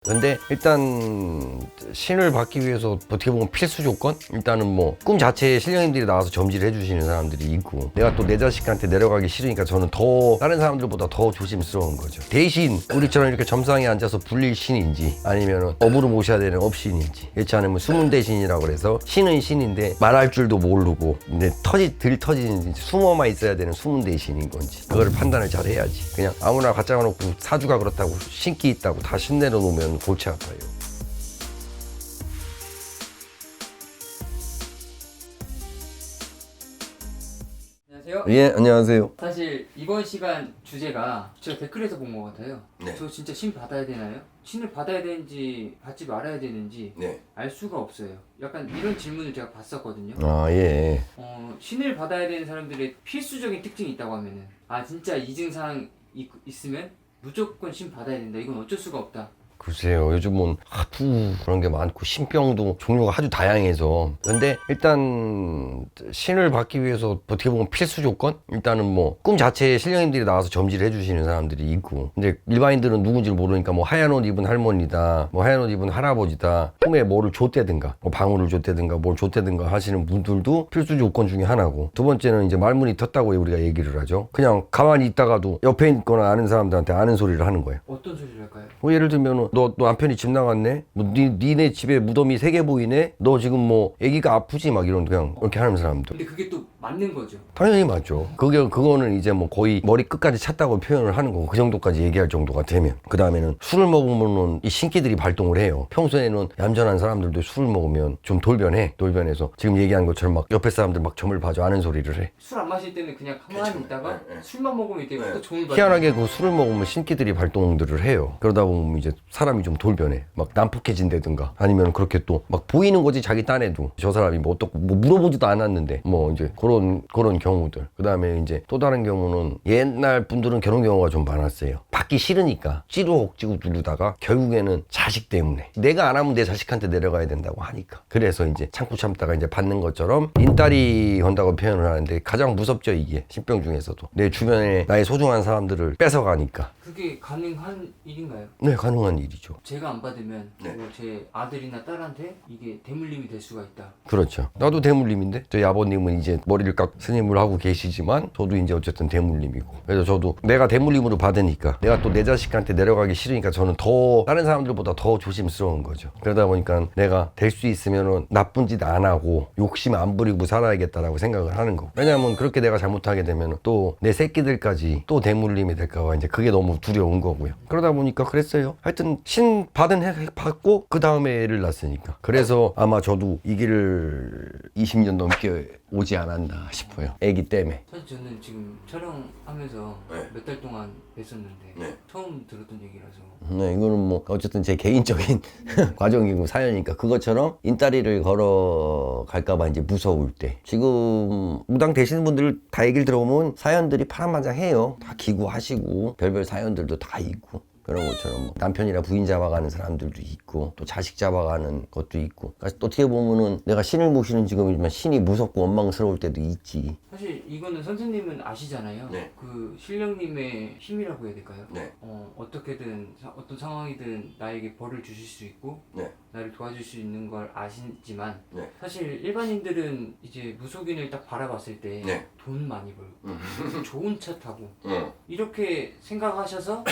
근데 일단 신을 받기 위해서 어떻게 보면 필수 조건? 일단은 뭐 꿈 자체에 신령님들이 나와서 점지를 해주시는 사람들이 있고, 내가 또 내 자식한테 내려가기 싫으니까 저는 더 다른 사람들보다 더 조심스러운 거죠. 대신 우리처럼 이렇게 점상에 앉아서 불릴 신인지 아니면 업으로 모셔야 되는 업신인지, 그렇지 않으면 수문대신이라고 그래서 신은 신인데 말할 줄도 모르고 근데 들 터지는 숨어만 있어야 되는 수문대신인 건지, 그거를 판단을 잘 해야지. 그냥 아무나 갖다가 놓고 사주가 그렇다고 신기 있다고 다 신내려 놓으면 골치 아파요. 안녕하세요. 예, 안녕하세요. 사실 이번 시간 주제가 제가 댓글에서 본 것 같아요. 네. 저 진짜 신 받아야 되나요? 신을 받아야 되는지 받지 말아야 되는지 네. 알 수가 없어요. 약간 이런 질문을 제가 봤었거든요. 아, 예. 신을 받아야 되는 사람들의 필수적인 특징이 있다고 하면은 진짜 이 증상 있으면 무조건 신 받아야 된다. 이건 어쩔 수가 없다. 글쎄요, 요즘은 하도 그런 게 많고 신병도 종류가 아주 다양해서. 근데 일단 신을 받기 위해서 어떻게 보면 필수 조건? 일단은 뭐 꿈 자체에 신령님들이 나와서 점지를 해주시는 사람들이 있고, 근데 일반인들은 누군지 모르니까 뭐 하얀 옷 입은 할머니다, 뭐 하얀 옷 입은 할아버지다, 꿈에 뭐를 줬대든가 뭐 방울을 줬대든가 뭘 줬대든가 하시는 분들도 필수 조건 중에 하나고, 두 번째는 이제 말문이 텄다고 우리가 얘기를 하죠. 그냥 가만히 있다가도 옆에 있거나 아는 사람들한테 아는 소리를 하는 거예요. 어떤 소리를 할까요? 뭐 예를 들면은 너 남편이 집 나갔네? 뭐 니네 집에 무덤이 3개 보이네? 너 지금 뭐 애기가 아프지? 막 이런, 그냥 이렇게 하는 사람들. 근데 그게 또 맞는 거죠. 당연히 맞죠. 그거는 이제 뭐 거의 머리 끝까지 찼다고 표현을 하는 거고, 그 정도까지 얘기할 정도가 되면. 그 다음에는 술을 먹으면은 이 신기들이 발동을 해요. 평소에는 얌전한 사람들도 술을 먹으면 좀 돌변해서 지금 얘기한 것처럼 막 옆에 사람들 막 점을 봐줘, 아는 소리를 해. 술 안 마실 때는 그냥 가만히 있다가 술만 먹으면 이렇게 또 종을 받는. 희한하게 그 술을 먹으면 신기들이 발동들을 해요. 그러다 보면 이제 사람이 좀 돌변해. 막 난폭해진다든가, 아니면 그렇게 또 막 보이는 거지, 자기 딴에도. 저 사람이 뭐 어떻고 뭐 물어보지도 않았는데 뭐 이제 그런 경우들. 그 다음에 이제 또 다른 경우는, 옛날 분들은 그런 경우가 좀 많았어요. 받기 싫으니까 찌르혹찌고 누르다가 결국에는 자식 때문에, 내가 안 하면 내 자식한테 내려가야 된다고 하니까, 그래서 이제 참고 참다가 이제 받는 것처럼 인딸이 건다고 표현을 하는데, 가장 무섭죠, 이게 신병 중에서도. 내 주변에 나의 소중한 사람들을 뺏어가니까. 그게 가능한 일인가요? 네, 가능한 일이죠. 제가 안 받으면 제 아들이나 딸한테 이게 대물림이 될 수가 있다. 그렇죠. 나도 대물림인데, 저희 아버님은 이제 머리를 깎 스님을 하고 계시지만 저도 이제 어쨌든 대물림이고, 그래서 저도 내가 대물림으로 받으니까, 내가 또 내 자식한테 내려가기 싫으니까 저는 더 다른 사람들보다 더 조심스러운 거죠. 그러다 보니까 내가 될 수 있으면은 나쁜 짓 안 하고 욕심 안 부리고 살아야겠다라고 생각을 하는 거. 왜냐하면 그렇게 내가 잘못하게 되면 또 내 새끼들까지 또 대물림이 될까봐 이제 그게 너무 두려운 거고요. 그러다 보니까 그랬어요. 하여튼 신 받고 그 다음에 애를 낳았으니까. 그래서 아마 저도 이 길을 20년 넘게 오지 않았나 싶어요. 애기 때문에. 사실 저는 지금 촬영하면서 몇 달 동안 뵀었는데 처음 들었던 얘기라서. 네, 이거는 뭐 어쨌든 제 개인적인 과정이고 사연이니까, 그것처럼 인따리를 걸어갈까봐 이제 무서울 때, 지금 무당 되시는 분들 다 얘기를 들어보면 사연들이 파란만장해요. 다 기구하시고 별별 사연들도 다 있고, 그런 것처럼 뭐 남편이나 부인 잡아가는 사람들도 있고, 또 자식 잡아가는 것도 있고. 그러니까 또 어떻게 보면은 내가 신을 모시는 직업이지만 신이 무섭고 원망스러울 때도 있지. 사실 이거는 선생님은 아시잖아요. 네. 그 신령님의 힘이라고 해야 될까요? 네. 어떻게든 어떤 상황이든 나에게 벌을 주실 수 있고 네. 나를 도와줄 수 있는 걸 아시지만 네. 사실 일반인들은 이제 무속인을 딱 바라봤을 때 네. 돈 많이 벌고 좋은 차 타고 응. 이렇게 생각하셔서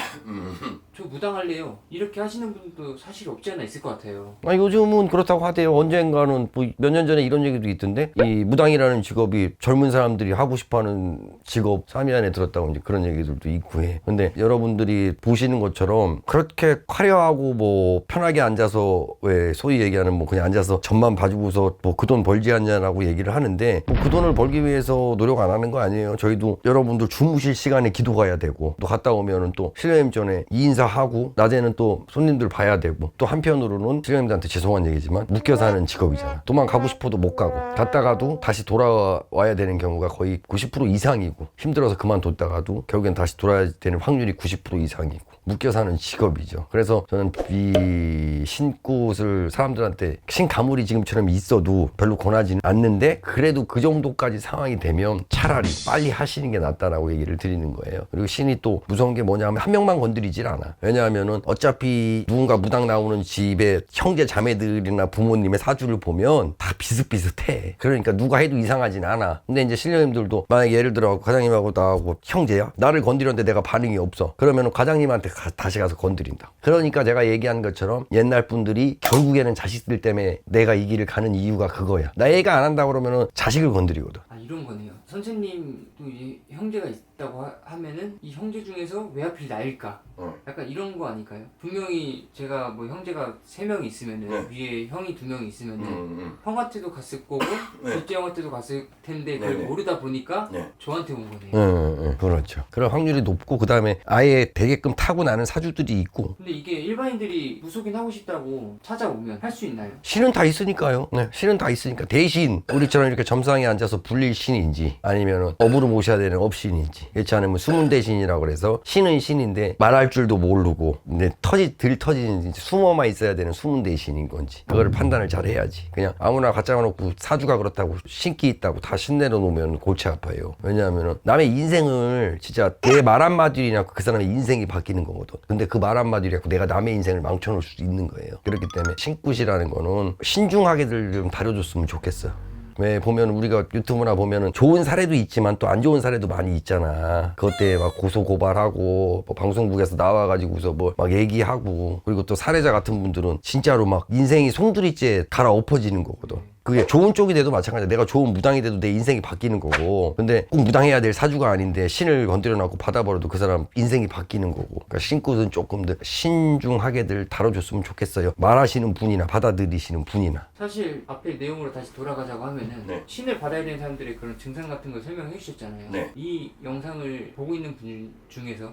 저 무당할래요 이렇게 하시는 분도 사실 없지 않아 있을 것 같아요. 아, 요즘은 그렇다고 하대요. 언젠가는 뭐 몇 년 전에 이런 얘기도 있던데, 이 무당이라는 직업이 젊은 사람들이 하고 싶어하는 직업 3위 안에 들었다고 이제 그런 얘기들도 있고 해. 근데 여러분들이 보시는 것처럼 그렇게 화려하고 뭐 편하게 앉아서, 왜 소위 얘기하는 뭐 그냥 앉아서 점만 봐주고서 뭐 그 돈 벌지 않냐라고 얘기를 하는데, 뭐 그 돈을 벌기 위해서 노력 안 하는 거 아니에요. 저희도 여러분들 주무실 시간에 기도 가야 되고, 또 갔다 오면은 또 신령님 전에 이인사하고, 낮에는 또 손님들 봐야 되고, 또 한편으로는 신령님들한테 죄송한 얘기지만 묶여 사는 직업이잖아. 도망가고 싶어도 못 가고, 갔다가도 다시 돌아와야 되는 경우가 거의 90% 이상이고, 힘들어서 그만뒀다가도 결국엔 다시 돌아야 되는 확률이 90% 이상이고, 묶여 사는 직업이죠. 그래서 저는 이 신굿을 사람들한테 신가물이 지금처럼 있어도 별로 권하지는 않는데 그래도 그 정도까지 상황이 되면 차라리 빨리 하시는 게 낫다라고 얘기를 드리는 거예요. 그리고 신이 또 무서운 게 뭐냐면 한 명만 건드리질 않아. 왜냐하면은 어차피 누군가 무당 나오는 집에 형제 자매들이나 부모님의 사주를 보면 다 비슷비슷해. 그러니까 누가 해도 이상하진 않아. 근데 이제 신령님들도 만약에 예를 들어 과장님하고 나하고 형제야? 나를 건드렸는데 내가 반응이 없어. 그러면은 과장님한테 다시 가서 건드린다. 그러니까 제가 얘기한 것처럼 옛날 분들이 결국에는 자식들 때문에 내가 이 길을 가는 이유가 그거야. 나 얘가 안 한다 그러면은 자식을 건드리거든. 아 이런 거네요. 선생님도 이 형제가 있다고 하면은 이 형제 중에서 왜 하필 나일까? 약간 이런 거 아닐까요? 분명히 제가 뭐 형제가 3명이 있으면은 위에 형이 2명이 있으면은 형한테도 갔을 거고 둘째 형한테도 갔을 텐데 그걸 모르다 보니까 저한테 온 거네요. 그렇죠. 그럴 확률이 높고 그 다음에 아예 되게끔 타고나는 사주들이 있고. 근데 이게 일반인들이 무속인 하고 싶다고 찾아오면 할 수 있나요? 신은 다 있으니까요. 네, 신은 다 있으니까 대신 우리처럼 이렇게 점상에 앉아서 불릴 신인지 아니면 업으로 모셔야 되는 업신인지 그렇지 않으면 수문대신이라고 그래서 신은 신인데 말할 줄도 모르고 근데 들 터지는 숨어만 있어야 되는 수문대신인 건지 그거를 판단을 잘 해야지. 그냥 아무나 갖다 놓고 사주가 그렇다고 신기 있다고 다 신내려 놓으면 골치 아파요. 왜냐하면 남의 인생을 진짜 내 말 한마디나 그 사람의 인생이 바뀌는 거거든. 근데 그 말 한마디라고 내가 남의 인생을 망쳐놓을 수 있는 거예요. 그렇기 때문에 신굿이라는 거는 신중하게들 좀 다뤄줬으면 좋겠어요. 왜 보면 우리가 유튜브나 보면은 좋은 사례도 있지만 또 안 좋은 사례도 많이 있잖아. 그것 때문에 막 고소 고발하고 뭐 방송국에서 나와가지고서 뭐 막 얘기하고 그리고 또 사례자 같은 분들은 진짜로 막 인생이 송두리째 갈아엎어지는 거거든. 그게 좋은 쪽이 돼도 마찬가지야. 내가 좋은 무당이 돼도 내 인생이 바뀌는 거고 근데 꼭 무당해야 될 사주가 아닌데 신을 건드려놓고 받아버려도 그 사람 인생이 바뀌는 거고 그러니까 신굿은 조금 더 신중하게들 다뤄줬으면 좋겠어요. 말하시는 분이나 받아들이시는 분이나. 사실 앞에 내용으로 다시 돌아가자고 하면은 신을 받아야 되는 사람들의 그런 증상 같은 걸 설명해 주셨잖아요. 이 영상을 보고 있는 분 중에서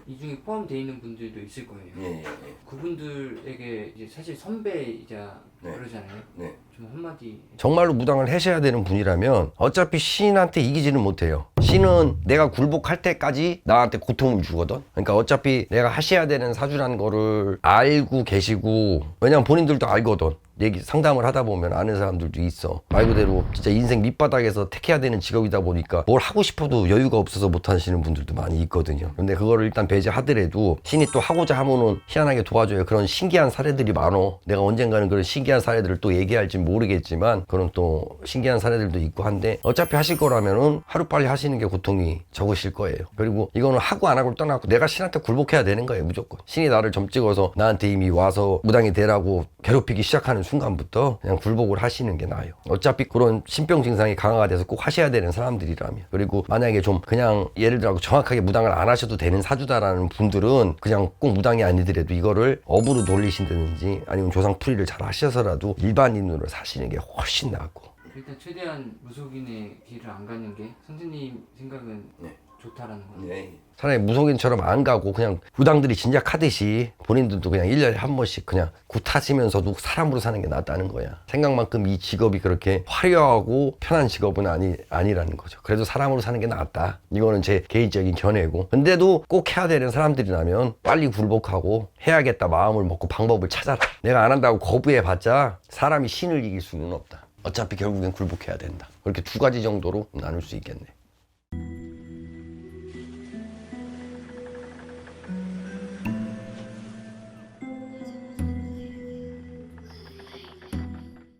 이 중에 포함되어 있는 분들도 있을 거예요. 그분들에게 이제 사실 선배이자 그러잖아요. 좀 한마디. 정말로 무당을 하셔야 되는 분이라면 어차피 신한테 이기지는 못해요. 신은 내가 굴복할 때까지 나한테 고통을 주거든. 그러니까 어차피 내가 하셔야 되는 사주라는 거를 알고 계시고 왜냐면 본인들도 알거든. 얘기 상담을 하다 보면 아는 사람들도 있어. 말 그대로 진짜 인생 밑바닥에서 택해야 되는 직업이다 보니까 뭘 하고 싶어도 여유가 없어서 못 하시는 분들도 많이 있거든요. 근데 그거를 일단 배제하더라도 신이 또 하고자 하면은 희한하게 도와줘요. 그런 신기한 사례들이 많어. 내가 언젠가는 그런 신기한 사례들을 또 얘기할지 모르겠지만 그런 또 신기한 사례들도 있고 한데 어차피 하실 거라면은 하루빨리 하시는 게 고통이 적으실 거예요. 그리고 이거는 하고 안 하고를 떠나고 내가 신한테 굴복해야 되는 거예요. 무조건. 신이 나를 점 찍어서 나한테 이미 와서 무당이 되라고 괴롭히기 시작하는 순간부터 그냥 굴복을 하시는 게 나아요. 어차피 그런 신병 증상이 강화가 돼서 꼭 하셔야 되는 사람들이라면. 그리고 만약에 좀 그냥 예를 들어 정확하게 무당을 안 하셔도 되는 사주다라는 분들은 그냥 꼭 무당이 아니더라도 이거를 업으로 돌리신다든지 아니면 조상풀이를 잘 하셔서라도 일반인으로 사시는 게 훨씬 낫고. 일단 최대한 무속인의 길을 안 가는 게 선생님 생각은 좋다라는 거예요. 차라리 무속인처럼 안 가고 그냥 무당들이 진작하듯이 본인들도 그냥 1년에 한 번씩 그냥 굿하시면서도 사람으로 사는 게 낫다는 거야. 생각만큼 이 직업이 그렇게 화려하고 편한 직업은 아니라는 거죠. 그래도 사람으로 사는 게 낫다. 이거는 제 개인적인 견해고. 근데도 꼭 해야 되는 사람들이라면 빨리 굴복하고 해야겠다 마음을 먹고 방법을 찾아라. 내가 안 한다고 거부해봤자 사람이 신을 이길 수는 없다. 어차피 결국엔 굴복해야 된다. 그렇게 2가지 정도로 나눌 수 있겠네.